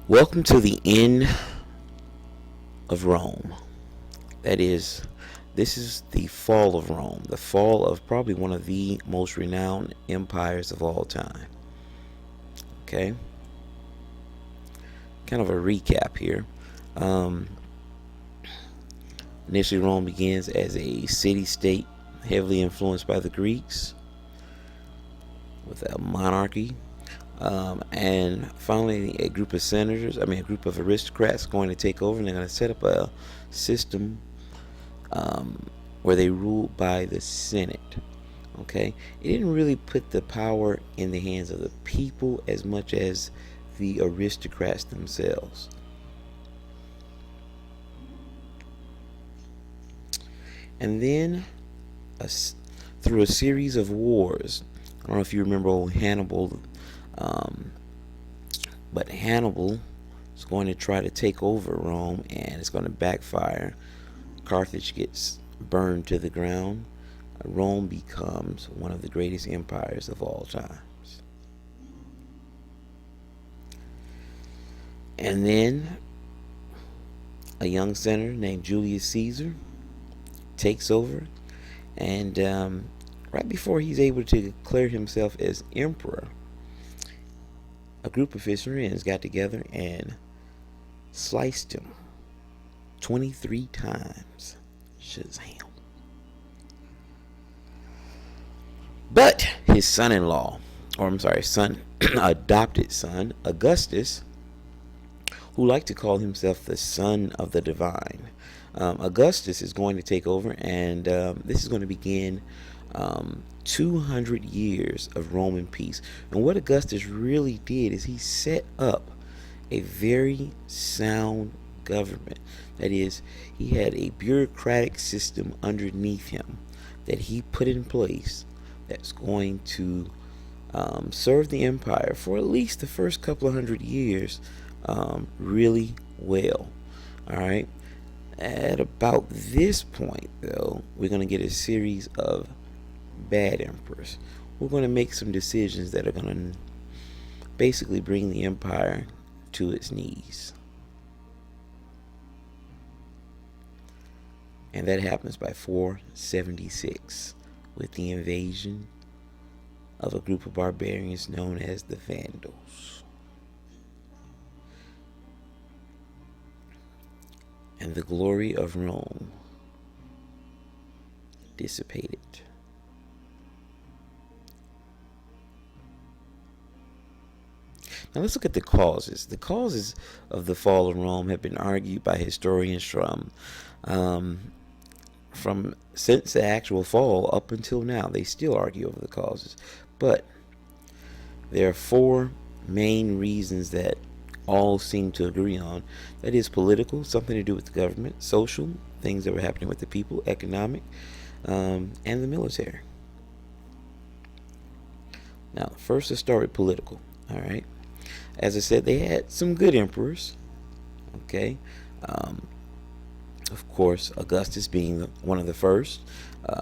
Welcome to the end of Rome. That is, this is the fall of Rome, the fall of probably one of the most renowned empires of all time. Okay, kind of a recap here. Um, Initially, Rome begins as a city state heavily influenced by the Greeks with a monarchy. And finally, a group of a group of aristocrats going to take over, and they're going to set up a system where they ruled by the Senate. Okay, it didn't really put the power in the hands of the people as much as the aristocrats themselves. And then, a, through a series of wars, I don't know if you remember old Hannibal, um, but Hannibal is going to try to take over Rome, and it's going to backfire. Carthage gets burned to the ground. Rome becomes one of the greatest empires of all times. And then a young senator named Julius Caesar takes over, and right before he's able to declare himself as emperor, a group of historians got together and sliced him 23 times. Shazam. But his son-in-law, or I'm sorry, adopted son, Augustus, who liked to call himself the son of the divine, Augustus is going to take over, and this is going to begin 200 years of Roman peace. And what Augustus really did is he set up a very sound government. That is, he had a bureaucratic system underneath him that he put in place that's going to serve the empire for at least the first couple of hundred years really well. All right. At about this point, though, we're going to get a series of bad emperors. We're going to make some decisions that are going to basically bring the empire to its knees. And that happens by 476 with the invasion of a group of barbarians known as the Vandals. And the glory of Rome dissipated. Now let's look at the causes. The causes of the fall of Rome have been argued by historians from since the actual fall up until now. They still argue over the causes, but there are four main reasons that all seem to agree on. That is political, something to do with the government; social, things that were happening with the people; economic, and the military. Now, first, let's start with political. All right. As I said, they had some good emperors. Okay. Of course, Augustus being one of the first,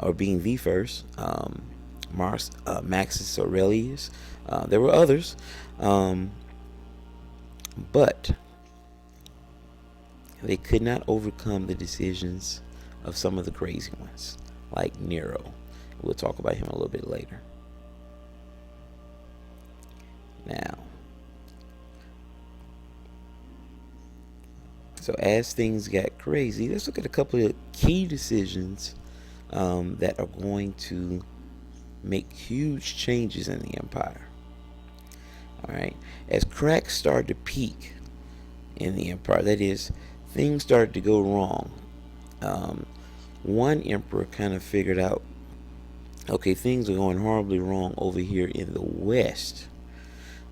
or being the first. Maxus Aurelius. There were others, but they could not overcome the decisions of some of the crazy ones, like Nero. We'll talk about him a little bit later. Now, so as things got crazy, let's look at a couple of key decisions that are going to make huge changes in the empire. All right, as cracks started to peak in the empire, that is, things started to go wrong. One emperor kind of figured out, okay, things are going horribly wrong over here in the west.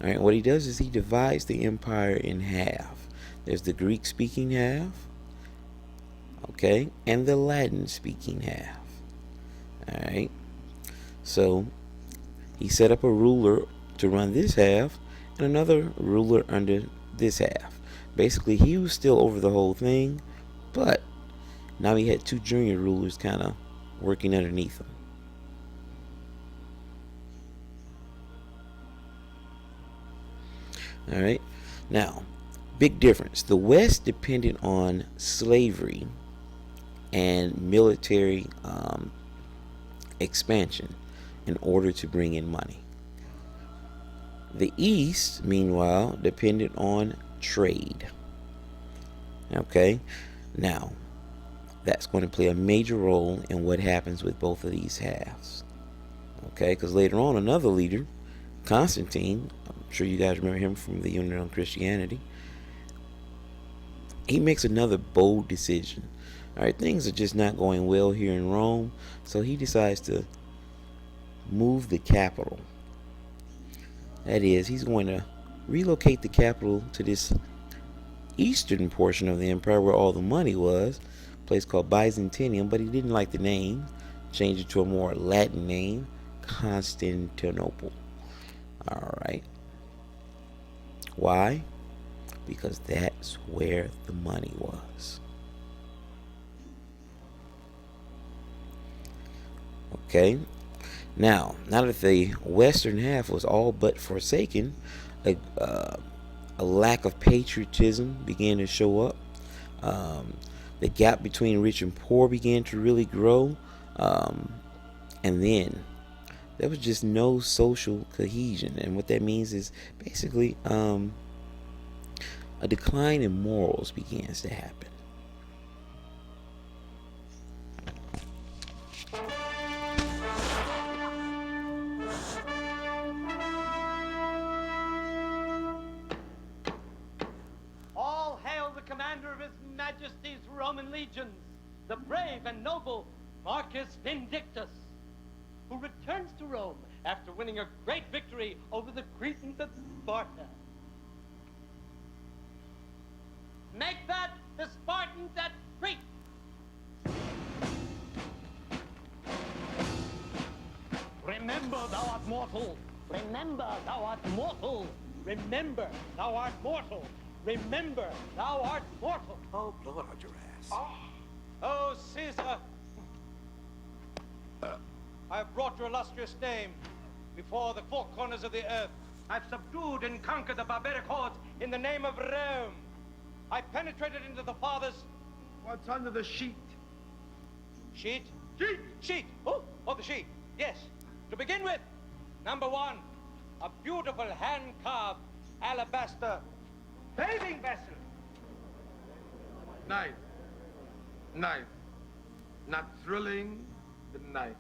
All right, what he does is he divides the empire in half. There's the Greek-speaking half, okay, and the Latin-speaking half. All right, so he set up a ruler to run this half and another ruler under this half. Basically, he was still over the whole thing, but now he had two junior rulers kind of working underneath him. All right, now Big difference. The West depended on slavery and military expansion in order to bring in money. The East, meanwhile, depended on trade. Okay, now that's going to play a major role in what happens with both of these halves. Okay, because later on, another leader, Constantine, I'm sure you guys remember him from the Unit on Christianity, he makes another bold decision. All right, things are just not going well here in Rome, so he decides to move the capital. That is, he's going to relocate the capital to this eastern portion of the empire where all the money was, a place called Byzantium, but he didn't like the name, changed it to a more Latin name, Constantinople. All right. Why? Because that's where the money was. Okay. Now that the western half was all but forsaken, a lack of patriotism began to show up. The gap between rich and poor began to really grow. And then there was just no social cohesion. And what that means is basically a decline in morals begins to happen. All hail the commander of His Majesty's Roman legions, the brave and noble Marcus Vindictus, who returns to Rome after winning a great victory over the Cretans at Sparta. Make that the Spartans at Crete. Remember thou art mortal. Remember thou art mortal. Remember thou art mortal. Remember thou art mortal. Oh, blow it out your ass. Oh, Caesar. I have brought your illustrious name before the four corners of the earth. I've subdued and conquered the barbaric hordes in the name of Rome. I penetrated into the fathers. What's under the sheet? Sheet? Sheet! Sheet! Oh, the sheet. Yes. To begin with, number one, a beautiful hand-carved alabaster bathing vessel. Knife. Knife. Not thrilling, the knife.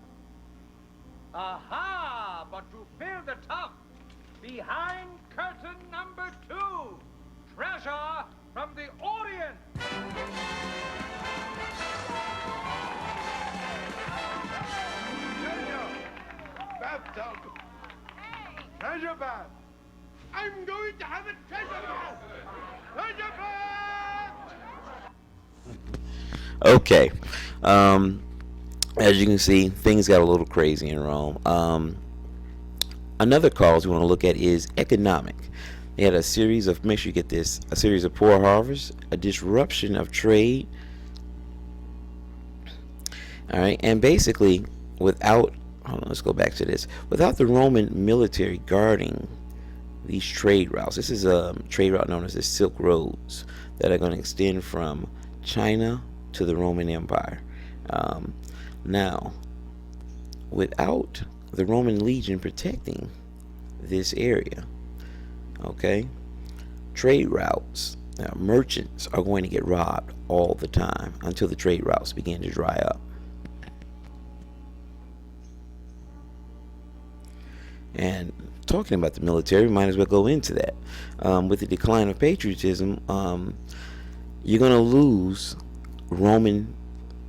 Aha! But you feel the tough. Behind curtain number two, treasure from the Orient. Bathtub. Treasure bath. I'm going to have a treasure bath. Treasure bath. Okay. As you can see, things got a little crazy in Rome. Another cause we want to look at is economic. They had a series of, make sure you get this, a series of poor harvests, a disruption of trade. All right, and basically, hold on, let's go back to this. Without the Roman military guarding these trade routes, this is a trade route known as the Silk Roads that are going to extend from China to the Roman Empire. Now, without the Roman legion protecting this area, okay, trade routes, merchants are going to get robbed all the time until the trade routes begin to dry up. And talking about the military, we might as well go into that. With the decline of patriotism, you're going to lose Roman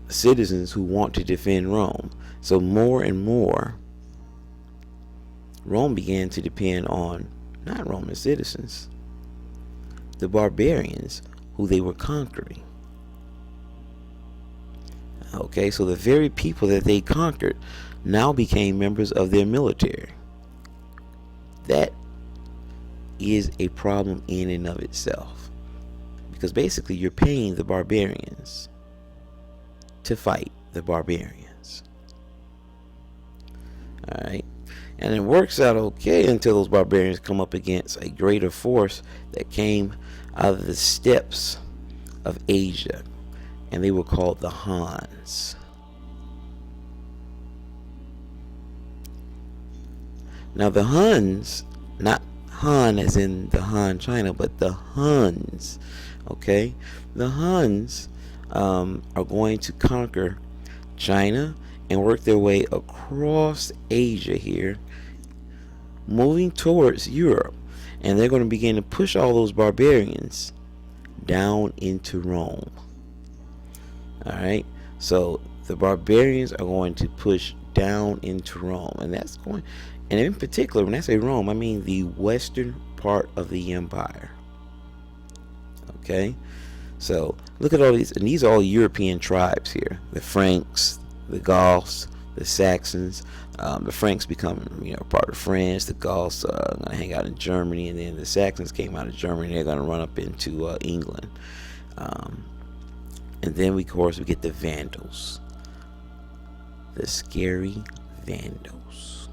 citizens who want to defend Rome. So more and more, Rome began to depend on not Roman citizens, the barbarians who they were conquering. Okay, so the very people that they conquered now became members of their military. That is a problem in and of itself, because basically you're paying the barbarians to fight the barbarians. All right, And it works out okay until those barbarians come up against a greater force that came out of the steppes of Asia, and they were called the Huns. Now the Huns, not Han as in the Han China, but the Huns, okay? The Huns are going to conquer China and work their way across Asia here, moving towards Europe, and they're going to begin to push all those barbarians down into Rome. Alright, so the barbarians are going to push down into Rome, and that's going, and in particular, when I say Rome, I mean the western part of the empire. Okay, so look at all these, and these are all European tribes here: the Franks, the Goths, the Saxons. The Franks become, part of France. The Goths are going to hang out in Germany, and then the Saxons came out of Germany. They're going to run up into England, and then of course we get the Vandals, the scary Vandals.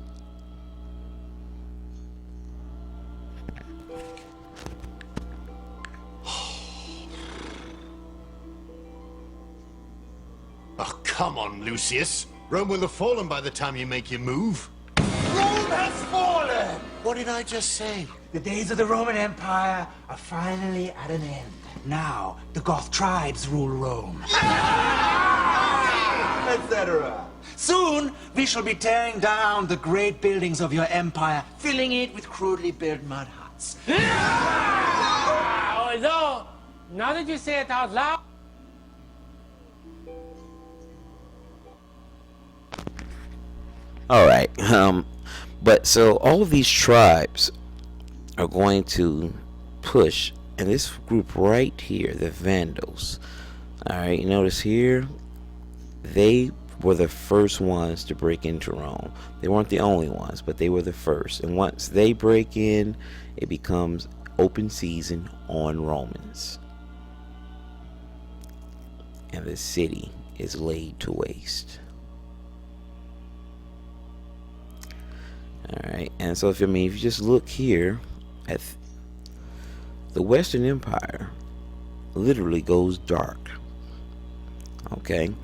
Oh, come on, Lucius. Rome will have fallen by the time you make your move. Rome has fallen! What did I just say? The days of the Roman Empire are finally at an end. Now, the Goth tribes rule Rome. Etc. Soon, we shall be tearing down the great buildings of your empire, filling it with crudely built mud huts. Although, now that you say it out loud, All right, but so all of these tribes are going to push, and this group right here, the Vandals. All right, you notice here, they were the first ones to break into Rome. They weren't the only ones, but they were the first. And once they break in, it becomes open season on Romans, and the city is laid to waste. Alright, and so if you just look here at the Western Empire, literally goes dark. Okay,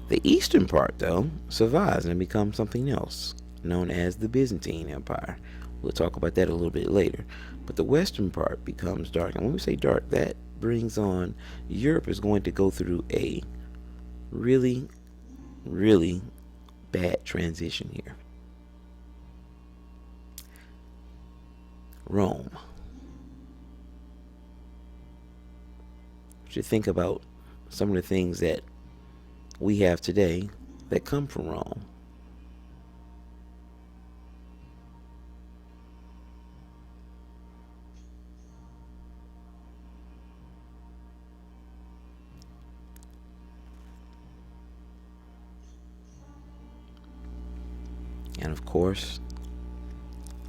the eastern part though survives and becomes something else known as the Byzantine Empire. We'll talk about that a little bit later. But the western part becomes dark, and when we say dark, that brings on Europe is going to go through a really, really bad transition here. Rome. You should think about some of the things that we have today that come from Rome. And of course,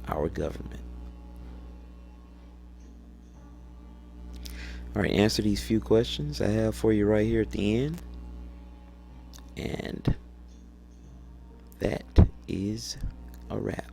our government. Alright, answer these few questions I have for you right here at the end. And that is a wrap.